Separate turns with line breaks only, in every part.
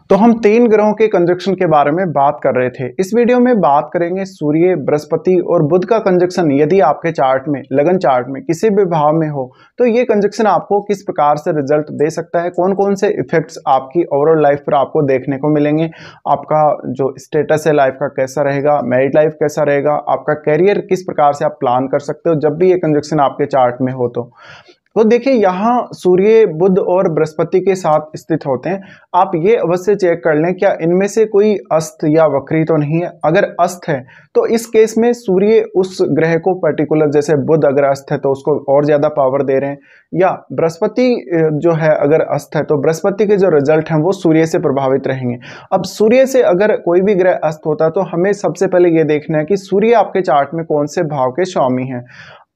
तो हम 3 ग्रहों के कंजक्शन के बारे में बात कर रहे थे। इस वीडियो में बात करेंगे सूर्य, बृहस्पति और बुध का कंजक्शन यदि आपके चार्ट में, लगन चार्ट में किसी भी भाव में हो तो ये कंजक्शन आपको किस प्रकार से रिजल्ट दे सकता है, कौन कौन से इफेक्ट्स आपकी ओवरऑल लाइफ पर आपको देखने को मिलेंगे, आपका जो स्टेटस है लाइफ का कैसा रहेगा, मैरिड लाइफ कैसा रहेगा, आपका कैरियर किस प्रकार से आप प्लान कर सकते हो जब भी ये कंजक्शन आपके चार्ट में हो। तो देखिए यहाँ सूर्य, बुध और बृहस्पति के साथ स्थित होते हैं। आप ये अवश्य चेक कर लें क्या इनमें से कोई अस्त या वक्री तो नहीं है। अगर अस्त है तो इस केस में सूर्य उस ग्रह को पर्टिकुलर, जैसे बुध अगर अस्त है तो उसको और ज्यादा पावर दे रहे हैं, या बृहस्पति जो है अगर अस्त है तो बृहस्पति के जो रिजल्ट हैं वो सूर्य से प्रभावित रहेंगे। अब सूर्य से अगर कोई भी ग्रह अस्त होता है तो हमें सबसे पहले ये देखना है कि सूर्य आपके चार्ट में कौन से भाव के स्वामी हैं।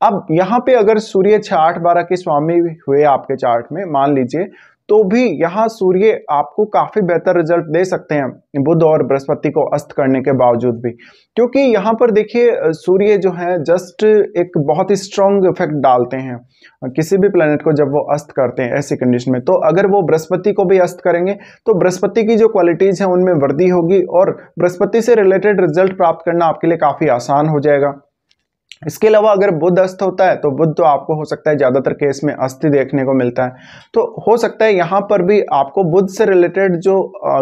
अब यहाँ पे अगर सूर्य 6, 8, 12 के स्वामी हुए आपके चार्ट में मान लीजिए, तो भी यहाँ सूर्य आपको काफी बेहतर रिजल्ट दे सकते हैं बुध और बृहस्पति को अस्त करने के बावजूद भी, क्योंकि यहाँ पर देखिए सूर्य जो है जस्ट एक बहुत ही स्ट्रॉन्ग इफेक्ट डालते हैं किसी भी प्लेनेट को जब वो अस्त करते हैं ऐसी कंडीशन में। तो अगर वो बृहस्पति को भी अस्त करेंगे तो बृहस्पति की जो क्वालिटीज हैं उनमें वृद्धि होगी और बृहस्पति से रिलेटेड रिजल्ट प्राप्त करना आपके लिए काफी आसान हो जाएगा। इसके अलावा अगर बुध अस्त होता है तो बुध तो आपको हो सकता है ज्यादातर केस में अस्थि देखने को मिलता है, तो हो सकता है यहाँ पर भी आपको बुध से रिलेटेड जो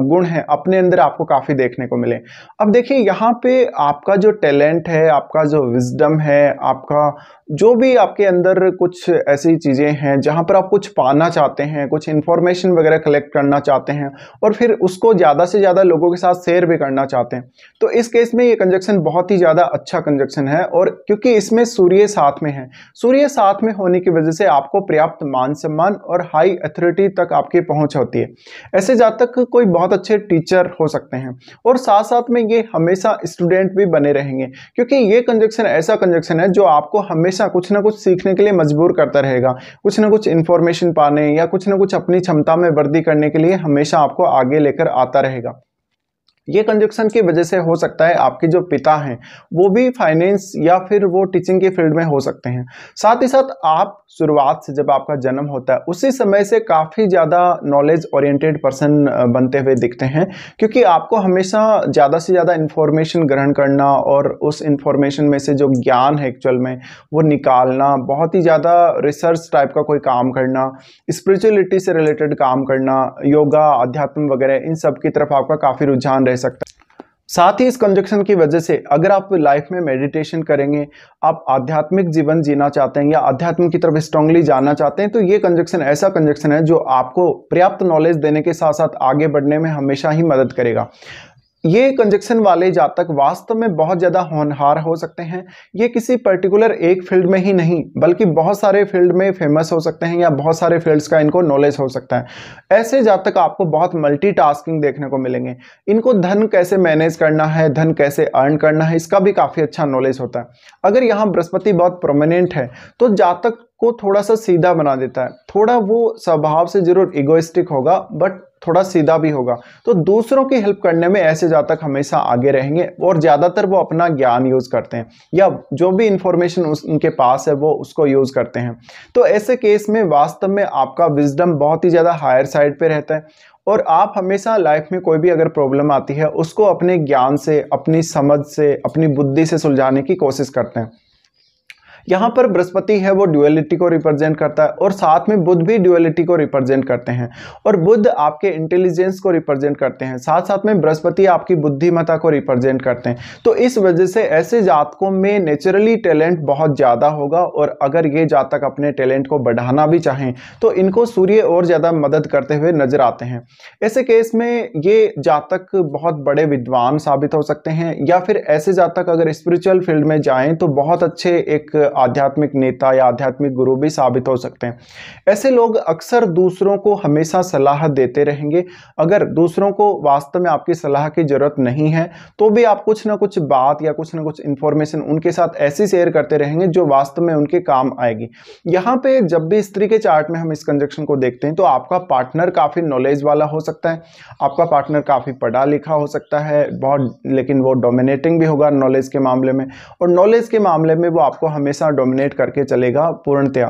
गुण है अपने अंदर आपको काफी देखने को मिले। अब देखिए यहाँ पे आपका जो टैलेंट है, आपका जो विजडम है, आपका जो भी आपके अंदर कुछ ऐसी चीजें हैं जहां पर आप कुछ पाना चाहते हैं, कुछ इंफॉर्मेशन वगैरह कलेक्ट करना चाहते हैं और फिर उसको ज्यादा से ज्यादा लोगों के साथ शेयर भी करना चाहते हैं, तो इस केस में ये कंजक्शन बहुत ही ज्यादा अच्छा कंजक्शन है। और क्योंकि इसमें सूर्य साथ में है, सूर्य साथ में होने की वजह से आपको पर्याप्त मान सम्मान और हाई अथॉरिटी तक आपकी पहुंच होती है। ऐसे जातक कोई बहुत अच्छे टीचर हो सकते हैं और साथ साथ में ये हमेशा स्टूडेंट भी बने रहेंगे, क्योंकि ये कंजक्शन ऐसा कंजक्शन है जो आपको हमेशा कुछ ना कुछ सीखने के लिए मजबूर करता रहेगा, कुछ ना कुछ इंफॉर्मेशन पाने या कुछ ना कुछ अपनी क्षमता में वृद्धि करने के लिए हमेशा आपको आगे लेकर आता रहेगा। ये कंजक्शन की वजह से हो सकता है आपके जो पिता हैं वो भी फाइनेंस या फिर वो टीचिंग के फील्ड में हो सकते हैं। साथ ही साथ आप शुरुआत से जब आपका जन्म होता है उसी समय से काफ़ी ज़्यादा नॉलेज ओरिएंटेड पर्सन बनते हुए दिखते हैं, क्योंकि आपको हमेशा ज़्यादा से ज़्यादा इंफॉर्मेशन ग्रहण करना और उस इंफॉर्मेशन में से जो ज्ञान है एक्चुअल में वो निकालना, बहुत ही ज़्यादा रिसर्च टाइप का कोई काम करना, स्पिरिचुअलिटी से रिलेटेड काम करना, योगा, अध्यात्म वगैरह इन सब की तरफ आपका काफ़ी रुझान रह सकता है। साथ ही इस कंजक्शन की वजह से अगर आप लाइफ में मेडिटेशन करेंगे, आप आध्यात्मिक जीवन जीना चाहते हैं या अध्यात्म की तरफ स्ट्रांगली जाना चाहते हैं, तो ये कंजक्शन ऐसा कंजक्शन है जो आपको पर्याप्त नॉलेज देने के साथ साथ आगे बढ़ने में हमेशा ही मदद करेगा। ये कंजक्शन वाले जातक वास्तव में बहुत ज्यादा होनहार हो सकते हैं। ये किसी पर्टिकुलर एक फील्ड में ही नहीं बल्कि बहुत सारे फील्ड में फेमस हो सकते हैं या बहुत सारे फील्ड्स का इनको नॉलेज हो सकता है। ऐसे जातक आपको बहुत मल्टीटास्किंग देखने को मिलेंगे। इनको धन कैसे मैनेज करना है, धन कैसे अर्न करना है, इसका भी काफी अच्छा नॉलेज होता है। अगर यहाँ बृहस्पति बहुत प्रोमिनेंट है तो जातक को थोड़ा सा सीधा बना देता है। थोड़ा वो स्वभाव से जरूर इगोइस्टिक होगा बट थोड़ा सीधा भी होगा, तो दूसरों की हेल्प करने में ऐसे जातक हमेशा आगे रहेंगे और ज्यादातर वो अपना ज्ञान यूज करते हैं या जो भी इंफॉर्मेशन उनके पास है वो उसको यूज करते हैं। तो ऐसे केस में वास्तव में आपका विजडम बहुत ही ज्यादा हायर साइड पे रहता है और आप हमेशा लाइफ में कोई भी अगर प्रॉब्लम आती है उसको अपने ज्ञान से, अपनी समझ से, अपनी बुद्धि से सुलझाने की कोशिश करते हैं। यहाँ पर बृहस्पति है वो ड्यूअलिटी को रिप्रेजेंट करता है और साथ में बुध भी ड्यूअलिटी को रिप्रेजेंट करते हैं और बुध आपके इंटेलिजेंस को रिप्रेजेंट करते हैं, साथ साथ में बृहस्पति आपकी बुद्धिमत्ता को रिप्रेजेंट करते हैं। तो इस वजह से ऐसे जातकों में नेचुरली टैलेंट बहुत ज़्यादा होगा और अगर ये जातक अपने टैलेंट को बढ़ाना भी चाहें तो इनको सूर्य और ज़्यादा मदद करते हुए नजर आते हैं। ऐसे केस में ये जातक बहुत बड़े विद्वान साबित हो सकते हैं या फिर ऐसे जातक अगर स्पिरिचुअल फील्ड में जाएं तो बहुत अच्छे एक आध्यात्मिक नेता या आध्यात्मिक गुरु भी साबित हो सकते हैं। ऐसे लोग अक्सर दूसरों को हमेशा सलाह देते रहेंगे। अगर दूसरों को वास्तव में आपकी सलाह की जरूरत नहीं है तो भी आप कुछ ना कुछ बात या कुछ ना कुछ इंफॉर्मेशन उनके साथ ऐसी शेयर करते रहेंगे जो वास्तव में उनके काम आएगी। यहाँ पे जब भी स्त्री के चार्ट में हम इस कंजक्शन को देखते हैं तो आपका पार्टनर काफी नॉलेज वाला हो सकता है, आपका पार्टनर काफी पढ़ा लिखा हो सकता है बहुत, लेकिन वो डोमिनेटिंग भी होगा नॉलेज के मामले में और नॉलेज के मामले में वो आपको हमेशा डोमिनेट करके चलेगा पूर्णतया।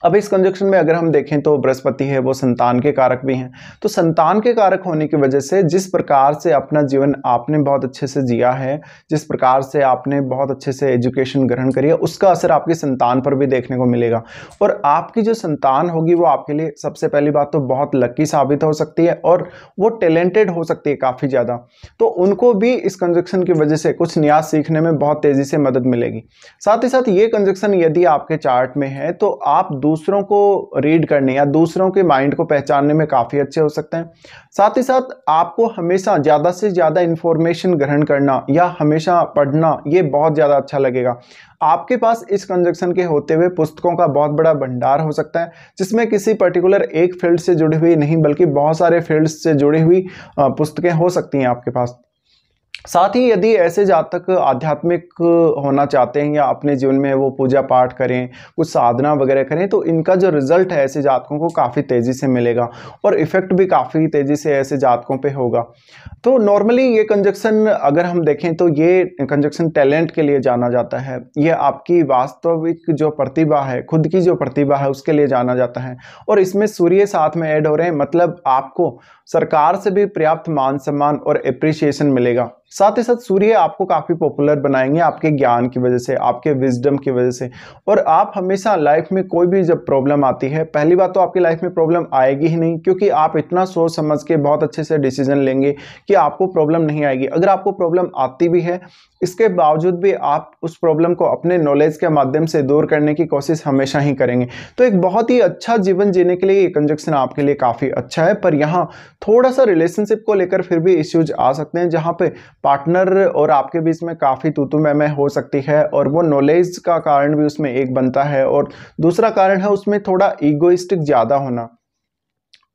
अब इस कंजक्शन में अगर हम देखें तो बृहस्पति है वो संतान के कारक भी हैं। तो संतान के कारक होने की वजह से जिस प्रकार से अपना जीवन आपने बहुत अच्छे से जिया है, जिस प्रकार से आपने बहुत अच्छे से एजुकेशन ग्रहण करी है, उसका असर आपकी संतान पर भी देखने को मिलेगा। और आपकी जो संतान होगी वो आपके लिए सबसे पहली बात तो बहुत लकी साबित हो सकती है और वो टैलेंटेड हो सकती है काफ़ी ज़्यादा। तो उनको भी इस कंजक्शन की वजह से कुछ नया सीखने में बहुत तेज़ी से मदद मिलेगी। साथ ही साथ ये कंजक्शन यदि आपके चार्ट में है तो आप दूसरों को रीड करने या दूसरों के माइंड को पहचानने में काफ़ी अच्छे हो सकते हैं। साथ ही साथ आपको हमेशा ज़्यादा से ज़्यादा इंफॉर्मेशन ग्रहण करना या हमेशा पढ़ना ये बहुत ज़्यादा अच्छा लगेगा। आपके पास इस कंजक्शन के होते हुए पुस्तकों का बहुत बड़ा भंडार हो सकता है, जिसमें किसी पर्टिकुलर एक फील्ड से जुड़ी हुई नहीं बल्कि बहुत सारे फील्ड्स से जुड़ी हुई पुस्तकें हो सकती हैं आपके पास। साथ ही यदि ऐसे जातक आध्यात्मिक होना चाहते हैं या अपने जीवन में वो पूजा पाठ करें, कुछ साधना वगैरह करें, तो इनका जो रिजल्ट है ऐसे जातकों को काफ़ी तेज़ी से मिलेगा और इफ़ेक्ट भी काफ़ी तेज़ी से ऐसे जातकों पे होगा। तो नॉर्मली ये कंजक्शन अगर हम देखें तो ये कंजक्शन टैलेंट के लिए जाना जाता है। ये आपकी वास्तविक जो प्रतिभा है, खुद की जो प्रतिभा है उसके लिए जाना जाता है। और इसमें सूर्य साथ में ऐड हो रहे हैं, मतलब आपको सरकार से भी पर्याप्त मान सम्मान और एप्रिसिएशन मिलेगा। साथ ही साथ सूर्य आपको काफ़ी पॉपुलर बनाएंगे आपके ज्ञान की वजह से, आपके विजडम की वजह से। और आप हमेशा लाइफ में कोई भी जब प्रॉब्लम आती है, पहली बात तो आपकी लाइफ में प्रॉब्लम आएगी ही नहीं, क्योंकि आप इतना सोच समझ के बहुत अच्छे से डिसीजन लेंगे कि आपको प्रॉब्लम नहीं आएगी। अगर आपको प्रॉब्लम आती भी है, इसके बावजूद भी आप उस प्रॉब्लम को अपने नॉलेज के माध्यम से दूर करने की कोशिश हमेशा ही करेंगे। तो एक बहुत ही अच्छा जीवन जीने के लिए ये कंजक्शन आपके लिए काफ़ी अच्छा है। पर यहाँ थोड़ा सा रिलेशनशिप को लेकर फिर भी इश्यूज आ सकते हैं, जहाँ पे पार्टनर और आपके बीच में काफ़ी तू-तू मैं हो सकती है और वो नॉलेज का कारण भी उसमें एक बनता है और दूसरा कारण है उसमें थोड़ा ईगोइस्टिक ज़्यादा होना।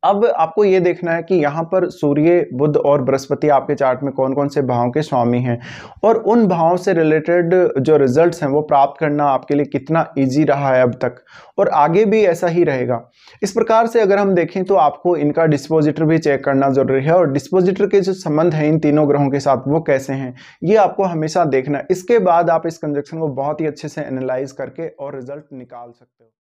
अब आपको ये देखना है कि यहाँ पर सूर्य, बुध और बृहस्पति आपके चार्ट में कौन कौन से भावों के स्वामी हैं और उन भावों से रिलेटेड जो रिजल्ट्स हैं वो प्राप्त करना आपके लिए कितना इजी रहा है अब तक और आगे भी ऐसा ही रहेगा। इस प्रकार से अगर हम देखें तो आपको इनका डिस्पोजिटर भी चेक करना जरूरी है और डिस्पोजिटर के जो संबंध हैं इन तीनों ग्रहों के साथ वो कैसे हैं ये आपको हमेशा देखना है। इसके बाद आप इस कंजक्शन को बहुत ही अच्छे से एनालाइज करके और रिजल्ट निकाल सकते हो।